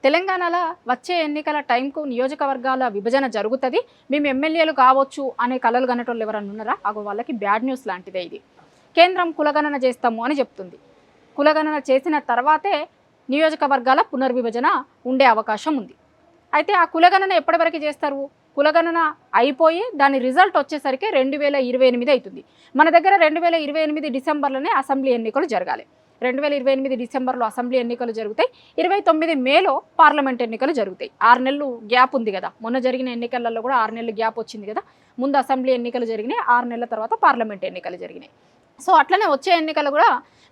తెలంగాణలో వచ్చే ఎన్నికల టైంకు నియోజకవర్గాల విభజన జరుగుతుంది, మేము ఎమ్మెల్యేలు కావచ్చు అనే కలలు కనేటోళ్ళు ఎవరన్నా ఉన్నారా? అగో వాళ్ళకి బ్యాడ్ న్యూస్ లాంటిదే ఇది. కేంద్రం కులగణన చేస్తాము అని చెప్తుంది. కులగణన చేసిన తర్వాతే నియోజకవర్గాల పునర్విభజన ఉండే అవకాశం ఉంది. అయితే ఆ కులగణన ఎప్పటి వరకు చేస్తారు? కులగణన అయిపోయి దాని రిజల్ట్ వచ్చేసరికి 2028 అవుతుంది. మన దగ్గర 2028 డిసెంబర్లోనే అసెంబ్లీ ఎన్నికలు జరగాలి. 2028 డిసెంబర్లో అసెంబ్లీ ఎన్నికలు జరుగుతాయి. 29 మేలో పార్లమెంట్ ఎన్నికలు జరుగుతాయి. 6 నెలలు గ్యాప్ ఉంది కదా. మొన్న జరిగిన ఎన్నికలలో కూడా 6 నెలలు గ్యాప్ వచ్చింది కదా. ముందు అసెంబ్లీ ఎన్నికలు జరిగినాయి, 6 నెలల తర్వాత పార్లమెంట్ ఎన్నికలు జరిగినాయి. సో అట్లనే వచ్చే ఎన్నికలు కూడా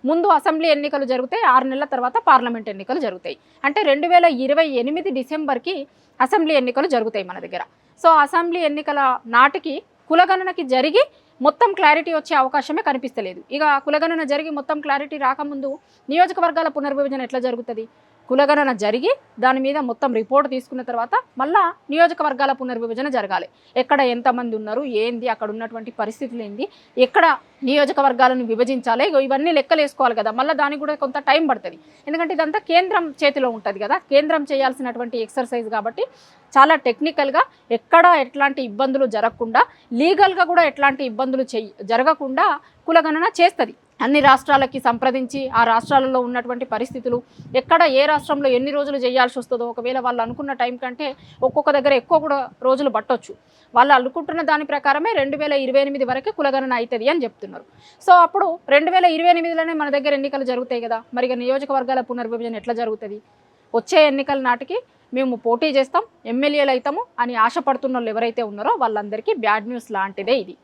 ముందు అసెంబ్లీ ఎన్నికలు జరుగుతాయి, 6 నెలల తర్వాత పార్లమెంట్ ఎన్నికలు జరుగుతాయి. అంటే 2028 డిసెంబర్కి అసెంబ్లీ ఎన్నికలు జరుగుతాయి మన దగ్గర. సో అసెంబ్లీ ఎన్నికల నాటికి కులగణనకి జరిగి మొత్తం క్లారిటీ వచ్చే అవకాశమే కనిపిస్తలేదు. ఇక కులగణన జరిగి మొత్తం క్లారిటీ రాకముందు నియోజకవర్గాల పునర్విభజన ఎట్లా జరుగుతుంది? కులగణన జరిగి దాని మీద మొత్తం రిపోర్ట్ తీసుకున్న తర్వాత మళ్ళా నియోజకవర్గాల పునర్విభజన జరగాలి. ఎక్కడ ఎంతమంది ఉన్నారు, ఏంది, అక్కడ ఉన్నటువంటి పరిస్థితులు ఏంది, ఎక్కడ నియోజకవర్గాలను విభజించాలి, ఇవన్నీ లెక్కలు వేసుకోవాలి కదా. మళ్ళీ దానికి కూడా కొంత టైం పడుతుంది. ఎందుకంటే ఇదంతా కేంద్రం చేతిలో ఉంటుంది కదా, కేంద్రం చేయాల్సినటువంటి ఎక్సర్సైజ్ కాబట్టి చాలా టెక్నికల్గా ఎక్కడ ఎట్లాంటి ఇబ్బందులు జరగకుండా, లీగల్గా కూడా ఎట్లాంటి ఇబ్బందులు జరగకుండా కులగణన చేస్తుంది. అన్ని రాష్ట్రాలకి సంప్రదించి ఆ రాష్ట్రాలలో ఉన్నటువంటి పరిస్థితులు, ఎక్కడ ఏ రాష్ట్రంలో ఎన్ని రోజులు చేయాల్సి వస్తుందో, ఒకవేళ వాళ్ళు అనుకున్న టైం కంటే ఒక్కొక్క దగ్గర ఎక్కువ కూడా రోజులు పట్టొచ్చు. వాళ్ళు అనుకుంటున్న దాని ప్రకారమే 2028 వరకు కులగణన అవుతుంది అని చెప్తున్నారు. సో అప్పుడు 2028లోనే మన దగ్గర ఎన్నికలు జరుగుతాయి కదా. మరి నియోజకవర్గాల పునర్విభజన ఎట్లా జరుగుతుంది? వచ్చే ఎన్నికల నాటికి మేము పోటీ చేస్తాం, ఎమ్మెల్యేలు అవుతాము అని ఆశపడుతున్న వాళ్ళు ఎవరైతే ఉన్నారో వాళ్ళందరికీ బ్యాడ్ న్యూస్ లాంటిదే ఇది.